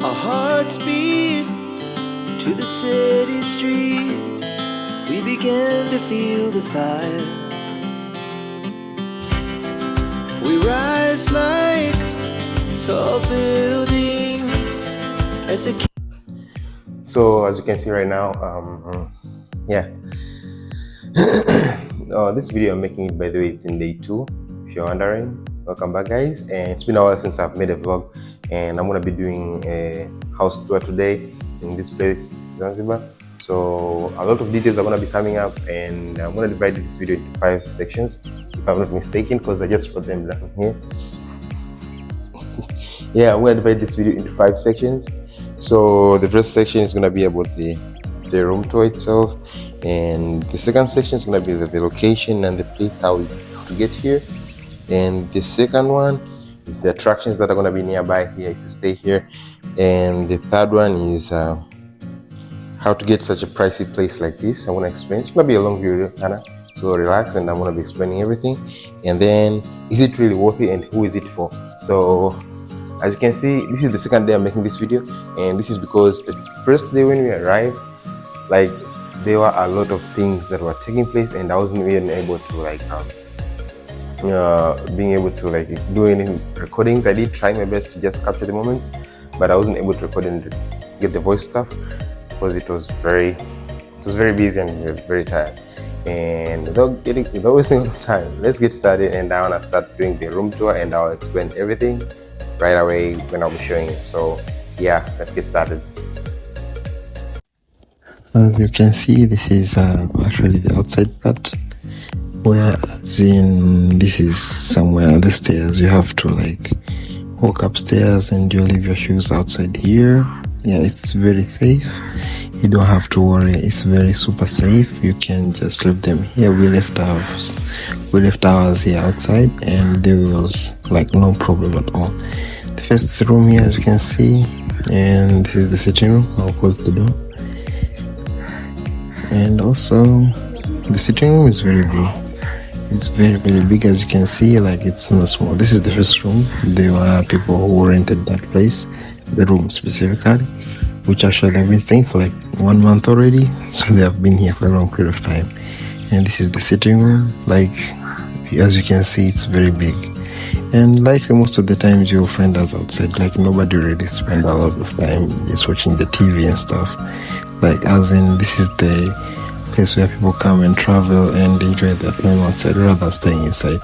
Our hearts beat to the city streets. We began to feel the fire. We rise like tall buildings as the So as you can see right now, this video I'm making it, by the way, it's in day 2. If you're wondering, welcome back, guys. And it's been a while since I've made a vlog, and I'm gonna be doing a house tour today in this place, Zanzibar. So a lot of details are gonna be coming up, and I'm gonna divide this video into 5 sections, if I'm not mistaken, because I just wrote them down here. Yeah, I'm gonna divide this video into 5 sections. So the first section is gonna be about the room tour itself, and the second section is gonna be the location and the place, how to get here, and the second one is the attractions that are gonna be nearby here if you stay here, and the third one is how to get such a pricey place like this. I want to explain. It's gonna be a long video, Hannah, so relax, and I'm gonna be explaining everything. And then, is it really worth it, and who is it for? So as you can see, this is the second day I'm making this video, and this is because the first day when we arrived, like, there were a lot of things that were taking place, and I wasn't even able to being able to do any recordings. I did try my best to just capture the moments, but I wasn't able to record and get the voice stuff because it was very busy and we were very tired. And without wasting a lot of time, let's get started, and I want to start doing the room tour, and I'll explain everything right away when I'll be showing it. So yeah, let's get started. As you can see, this is actually the outside part, where this is somewhere the stairs. You have to walk upstairs and you leave your shoes outside here. Yeah, it's very safe. You don't have to worry. It's very super safe. You can just leave them here. We left ours here outside, and there was no problem at all. The first room here, as you can see, and this is the sitting room. I'll close the door. And also, the sitting room is very big. It's very, very big, as you can see. It's not small. This is the first room. There were people who rented that place, the room specifically, which actually have been staying for 1 month already. So they have been here for a long period of time. And this is the sitting room. As you can see, it's very big. And most of the times you'll find us outside. Nobody really spend a lot of time just watching the TV and stuff. As in, this is the place where people come and travel and enjoy their time outside rather than staying inside.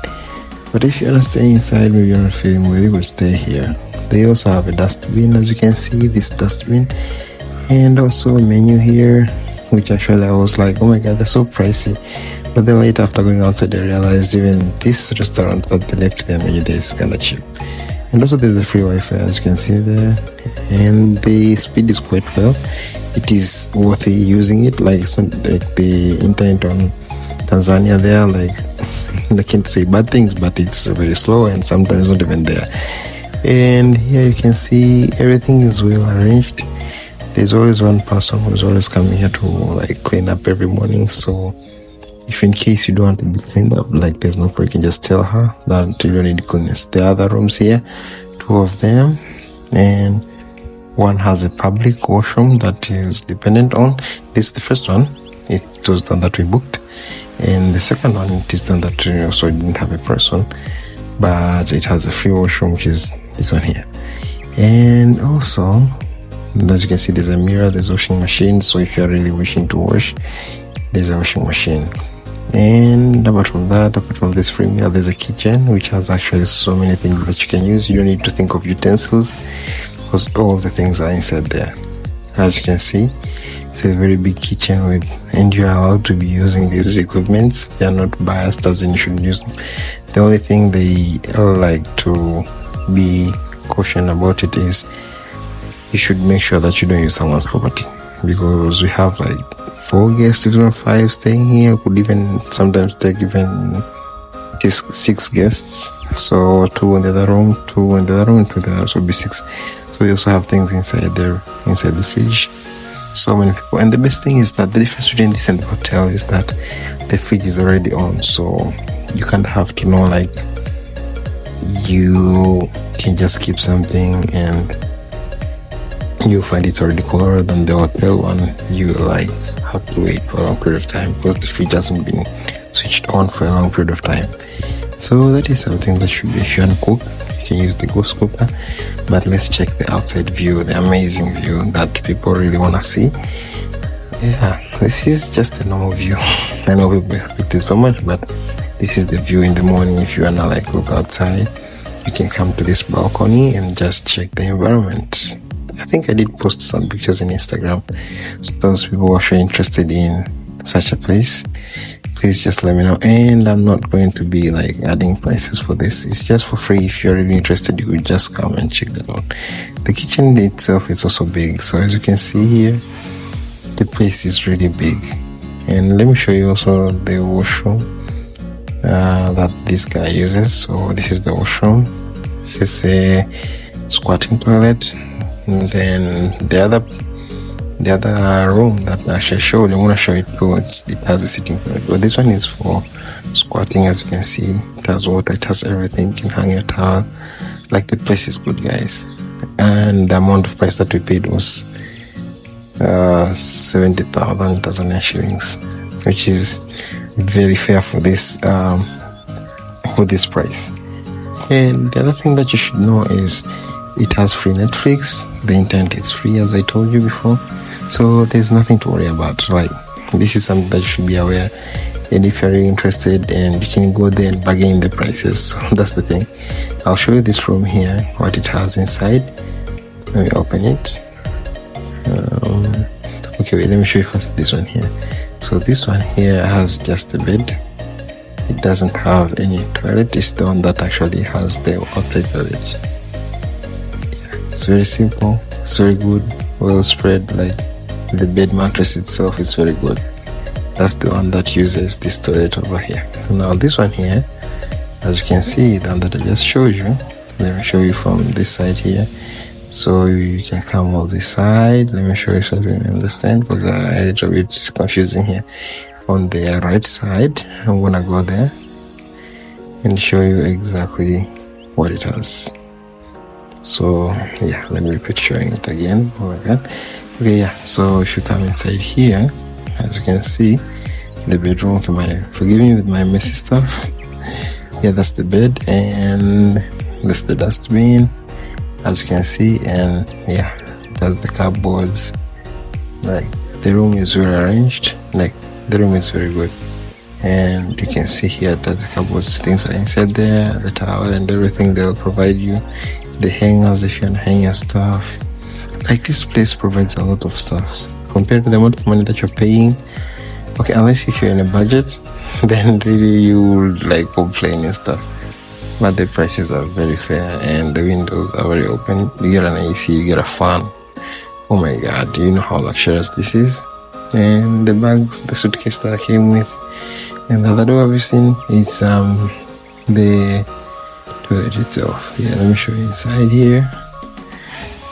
But if you're not staying inside, maybe you're not feeling well, you could stay here. They also have a dustbin, as you can see, this dustbin, and also a menu here, which actually I was like, oh my god, they're so pricey. But then later, after going outside, I realized even this restaurant that they left their menu there is kind of cheap. And also there's a free Wi-Fi, as you can see there, and the speed is quite well. It is worth using it. It's not the internet on Tanzania there, I can't say bad things, but it's very slow and sometimes not even there. And here you can see everything is well arranged. There's always one person who's always coming here to clean up every morning. So if in case you don't want to be cleaned up, there's no problem, you can just tell her that you don't need cleanliness. There are other rooms here, 2 of them, and one has a public washroom that is dependent on. This is the first one. It was the one that we booked, and the second one, it is the one that also didn't have a person, but it has a free washroom, which is this one here. And also, as you can see, there's a mirror, there's a washing machine, so if you're really wishing to wash, there's a washing machine. And apart from this free meal, there's a kitchen which has actually so many things that you can use. You don't need to think of utensils because all the things are inside there. As you can see, it's a very big kitchen and you are allowed to be using these equipments. They are not biased as in you should use them. The only thing they like to be cautioned about it is you should make sure that you don't use someone's property, because we have 4 guests, even 5 staying here. Could even sometimes take even 6 guests. So 2 in the other room, 2 in the other room, and 2 in the other room, so it'll be 6. So we also have things inside there, inside the fridge. So many people. And the best thing is that the difference between this and the hotel is that the fridge is already on, so you can't have to know you can just keep something and you find it's already cooler than the hotel one. You like have to wait for a long period of time because the fridge hasn't been switched on for a long period of time. So that is something that should be, if you want to cook, you can use the ghost cooker. But let's check the outside view, the amazing view that people really want to see. Yeah, this is just a normal view. I know people expect it so much, but this is the view in the morning. If you wanna like look outside, you can come to this balcony and just check the environment. I think I did post some pictures in Instagram, so those people who are actually interested in such a place, please just let me know. And I'm not going to be like adding prices for this. It's just for free. If you're really interested, you could just come and check that out. The kitchen itself is also big, so as you can see here, the place is really big. And let me show you also the washroom that this guy uses. So this is the washroom. This is a squatting toilet. And then the other room that I actually showed, I want to show it too. It has a sitting toilet, but this one is for squatting. As you can see, it has water, it has everything. You can hang your towel. Like, the place is good, guys. And the amount of price that we paid was 70,000 Tanzanian shillings, which is very fair for this price. And the other thing that you should know is it has free Netflix. The internet is free, as I told you before, so there's nothing to worry about. Like, this is something that you should be aware. And if you're really interested, and you can go there and bargain the prices. So that's the thing. I'll show you this room here, what it has inside. Let me open it. Okay, wait, let me show you first this one here. So this one here has just a bed. It doesn't have any toilet. It's the one that actually has the outside toilet. Yeah, it's very simple. It's very good. Well spread. Like, the bed mattress itself is very good. That's the one that uses this toilet over here. So now this one here, as you can see, the one that I just showed you. Let me show you from this side here. So you can come on this side. Let me show you so you can understand, because a little bit confusing here. On the right side, I'm gonna go there and show you exactly what it has. So yeah, let me repeat showing it again. Oh my god. Okay, yeah, so if you come inside here, as you can see, the bedroom, forgive me with my messy stuff. Yeah, that's the bed, and that's the dustbin, as you can see. And yeah, that's the cupboards. Like, the room is well arranged. Like, the room is very good. And you can see here that the cupboards, things are inside there, the towel and everything they'll provide you. The hangers, if you want to hang your stuff. Like, this place provides a lot of stuff compared to the amount of money that you're paying. Okay, unless if you're in a budget, then really you would like complain and stuff. But the prices are very fair, and the windows are very open. You get an AC, you get a fan. Oh my god, do you know how luxurious this is? And the bags, the suitcase that I came with, and the other door I've seen is the toilet itself. Yeah, let me show you inside here.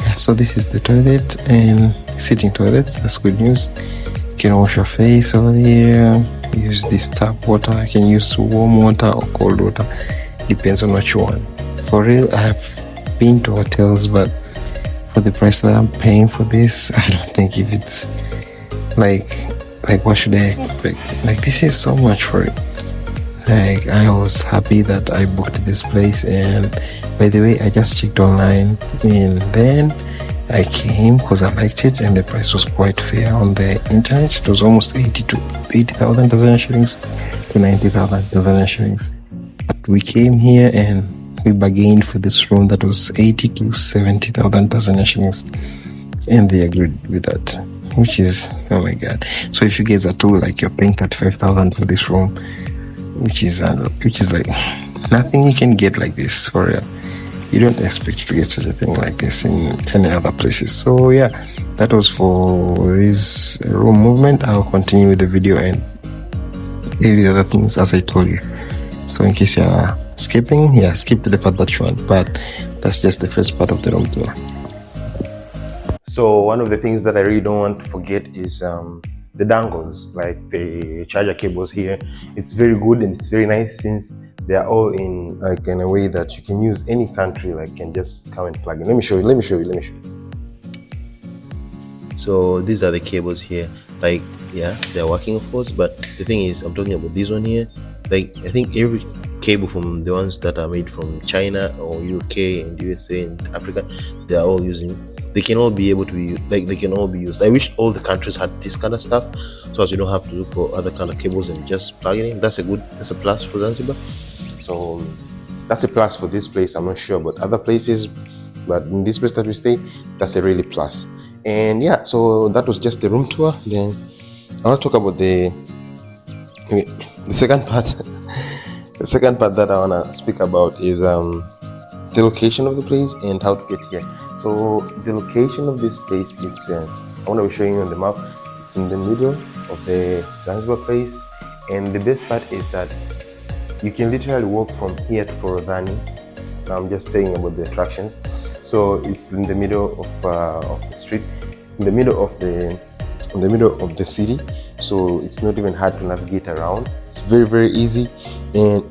Yeah, so this is the toilet, and sitting toilet. That's good news. You can wash your face over here. Use this tap water. I can use warm water or cold water, depends on what you want. For real, I have been to hotels, but for the price that I'm paying for this, I don't think if it's like what should I expect? Like, this is so much for it. Like, I was happy that I booked this place. And by the way, I just checked online, and then I came because I liked it, and the price was quite fair on the internet. It was almost 80,000 Tanzanian shillings to 90,000 Tanzanian shillings. But we came here and we bargained for this room that was 80 to 70,000 Tanzanian shillings, and they agreed with that. Which is, oh my god. So if you guys are too, like, you're paying 35,000 for this room, which is like nothing you can get like this, for real. You don't expect to get such a thing like this in any other places. So yeah, that was for this room movement. I'll continue with the video and the other things as I told you. So in case you're skipping, yeah, skip to the part that you want, but that's just the first part of the room tour. So one of the things that I really don't want to forget is the dongles, like the charger cables here. It's very good and it's very nice, since they are all in a way that you can use any country, like, can just come and plug in. Let me show you. So these are the cables here. Like, yeah, they're working of course, but the thing is, I'm talking about this one here. Like, I think every cable from the ones that are made from China or UK and USA and Africa, they are all using, they can all be able to be, like, they can all be used. I wish all the countries had this kind of stuff, so as you don't have to look for other kind of cables and just plug it in. That's a plus for Zanzibar. So that's a plus for this place. I'm not sure about other places, but in this place that we stay, that's a really plus. And yeah, so that was just the room tour. Then I want to talk about the second part. The second part that I want to speak about is the location of the place and how to get here. So the location of this place, it's I want to be showing you on the map. It's in the middle of the Zanzibar place, and the best part is that you can literally walk from here to Forodhani. Now I'm just saying about the attractions. So it's in the middle of the street, in the middle of the city. So it's not even hard to navigate around. It's very, very easy. And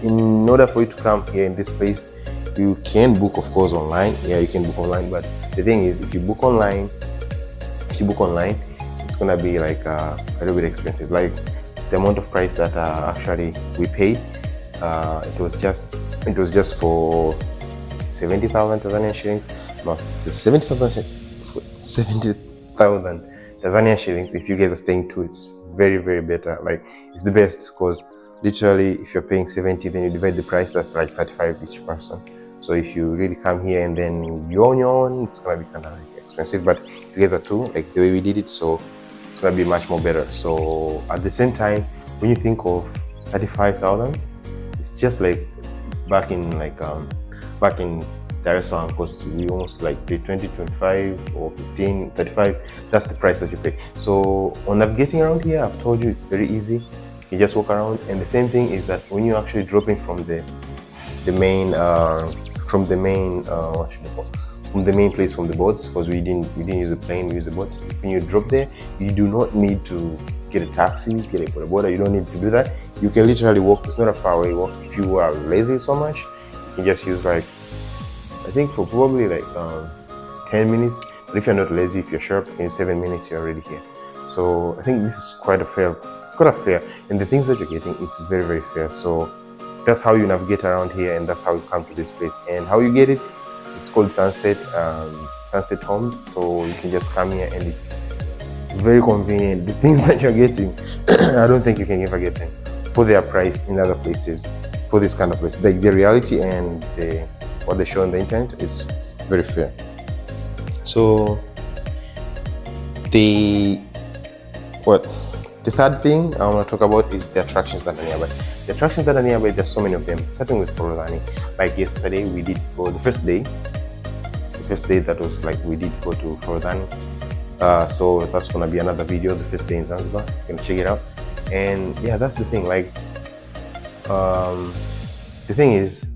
in order for you to come here in this place, you can book, of course, online. Yeah, you can book online. But the thing is, if you book online, it's gonna be like a little bit expensive. Like the amount of price that actually we paid, it was just for 70,000 Tanzanian shillings. No, the 70,000 Tanzanian shillings. If you guys are staying too, it's very, very better. Like, it's the best, because literally if you're paying 70, then you divide the price, that's like 35 each person. So if you really come here and then you're on your own, it's gonna be kind of like expensive. But if you guys are two, like the way we did it, so it's gonna be much more better. So at the same time, when you think of 35,000, it's just like back in Dar es Salaam, because we almost like pay 20, 25 or 15, 35. That's the price that you pay. So on navigating around here, I've told you it's very easy. You can just walk around. And the same thing is that when you're actually dropping from the main place, from the boats, because we didn't use a plane, we used a boat. When you drop there, you do not need to get a taxi, get a border. You don't need to do that. You can literally walk. It's not a far away walk. If you are lazy so much, you can just use, like, I think for probably like 10 minutes. But if you're not lazy, if you're sharp, you can use 7 minutes, you're already here. So I think this is quite a fair. It's quite a fair, and the things that you're getting is very, very fair. So that's how you navigate around here, and that's how you come to this place. And how you get it, it's called Sunset Homes. So you can just come here, and it's very convenient. The things that you're getting, I don't think you can ever get them for their price in other places, for this kind of place. Like the reality and what they show on the internet is very fair. So the third thing I want to talk about is the attractions that are nearby. The attractions that are nearby, there's so many of them, starting with Forodhani. Like yesterday, we did go, the first day that was like, we did go to Forodhani. So that's gonna be another video, the first day in Zanzibar. You can check it out. And yeah, that's the thing. Like, the thing is,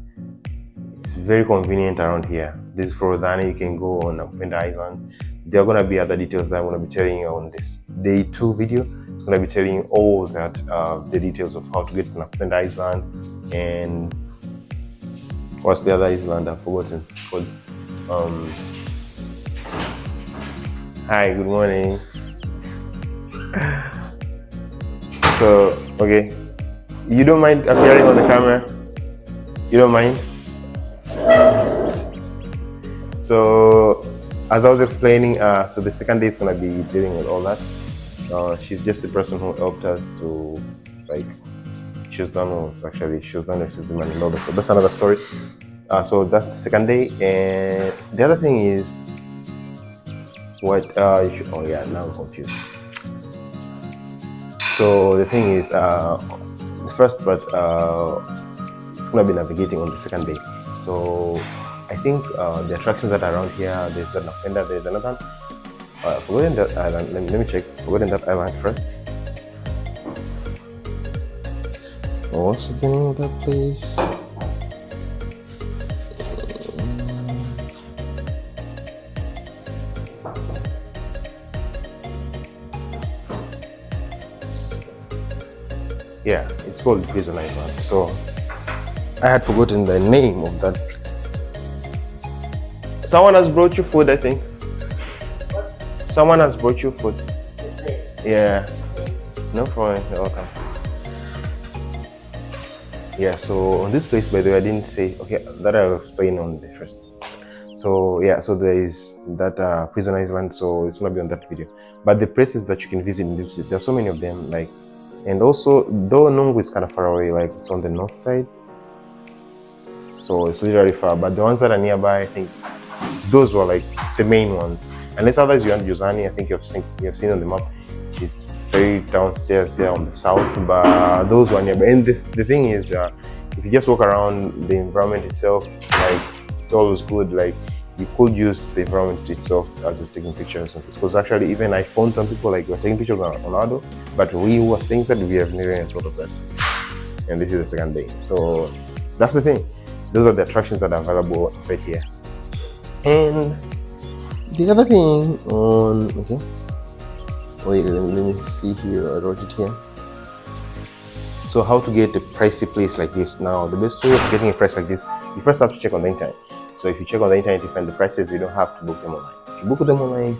it's very convenient around here. This is Forodhani. You can go on M-PESA Island. There are gonna be other details that I'm gonna be telling you on this day 2 video. It's gonna be telling you all that, the details of how to get to M-PESA Island, and what's the other island I've forgotten. It's called hi, good morning. So, okay, you don't mind appearing on the camera? You don't mind? So, as I was explaining, so the second day is gonna be dealing with all that. She's just the person who helped us to, like, she was done to receive the money and all that. So that's another story. So that's the second day, and the other thing is, what oh yeah, now I'm confused. So the thing is, the first part, it's gonna be navigating on the second day. So I think the attractions that are around here, there's an offender, there's another one. Forgotten that island. Let me check. Forgotten that island first. What's the name of that place? Yeah, it's called Prison Island. So I had forgotten the name of that. Someone has brought you food, I think. Someone has brought you food. Yeah, no problem. You're welcome. Yeah, so on this place, by the way, I didn't say, okay, that I'll explain on the first. So yeah, so there is that prison island, so it's gonna be on that video. But the places that you can visit in this city, there's so many of them, like, and also though Nungu is kind of far away, like it's on the north side, so it's literally far. But the ones that are nearby, I think those were like the main ones. Unless others you want Yozani, I think you've seen on the map. It's very downstairs there on the south, but those were nearby. And the thing is, if you just walk around the environment itself, like it's always good. Like you could use the environment itself as a taking pictures, because actually even I found some people like were taking pictures on Ronaldo, but we who are staying inside, we have never even thought of that. And this is the second day, so that's the thing. Those are the attractions that are available inside here. And the other thing on, okay, wait, let me see here. I wrote it here. So how to get a pricey place like this? Now, the best way of getting a price like this, you first have to check on the internet. So if you check on the internet, you find the prices. You don't have to book them online. If you book them online,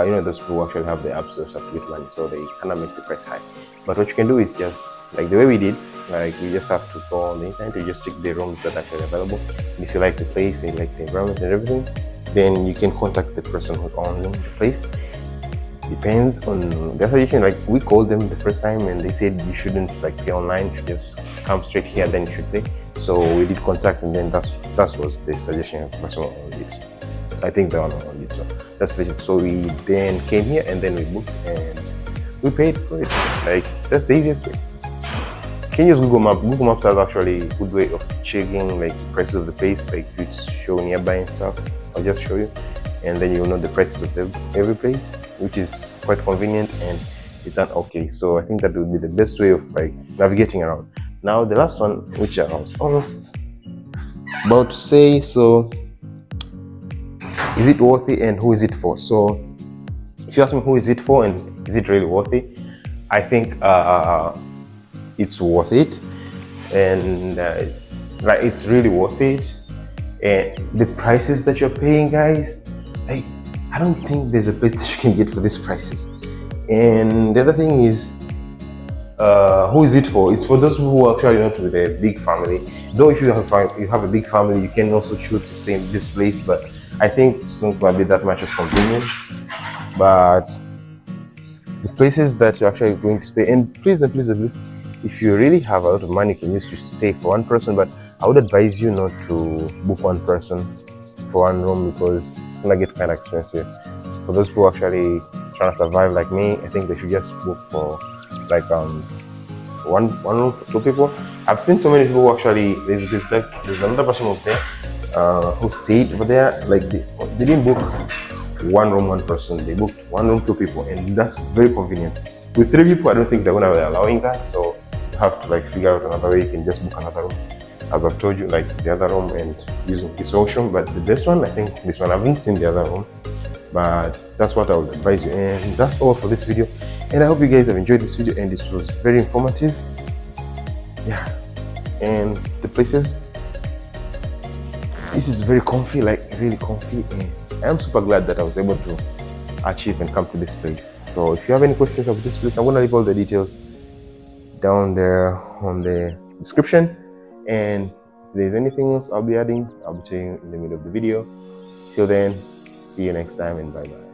you know, those people who actually have the apps, those have to get money, so they cannot make the price high. But what you can do is just like the way we did, like we just have to go on the internet, you just check the rooms that are actually available. And if you like the place and you like the environment and everything, then you can contact the person who owns the place. Depends on their suggestion. Like we called them the first time and they said you shouldn't like pay online, you should just come straight here, then you should pay. So we did contact, and then that was the suggestion of the person who owned it. I think the one who owned it. So that's it. So we then came here and then we booked and we paid for it. Like that's the easiest way. Can you use Google Maps? Google Maps has actually a good way of checking like prices of the place, like it's showing nearby and stuff. I'll just show you, and then you'll know the prices of every place, which is quite convenient and it's an okay. So I think that would be the best way of like navigating around. Now the last one, which I was almost about to say, so is it worthy and who is it for? So if you ask me who is it for and is it really worthy, I think it's worth it, and it's really worth it. And the prices that you're paying, guys, like I don't think there's a place that you can get for these prices. And the other thing is, who is it for? It's for those who are actually not with a big family. Though if you have a big family, you can also choose to stay in this place, but I think it's not going to be that much of convenience. But the places that you're actually going to stay, and please, if you really have a lot of money, you can use to stay for one person, but I would advise you not to book one person for one room, because it's gonna get kind of expensive. For those who are actually trying to survive like me, I think they should just book for like one room for two people. I've seen so many people who actually there's another person who's there who stayed over there, like they didn't book one room one person, they booked one room two people, and that's very convenient. With three people, I don't think they're gonna be allowing that, so you have to like figure out another way. You can just book another room, as I've told you, like the other room, and using this option. But the best one, I think this one. I haven't seen the other room, but that's what I would advise you. And that's all for this video, and I hope you guys have enjoyed this video, and this was very informative. Yeah, and the places, this is very comfy, like really comfy, and I'm super glad that I was able to achieve and come to this place. So if you have any questions about this place, I'm gonna leave all the details down there on the description, and if there's anything else I'll be adding, I'll be telling you in the middle of the video. Till then, see you next time, and bye bye.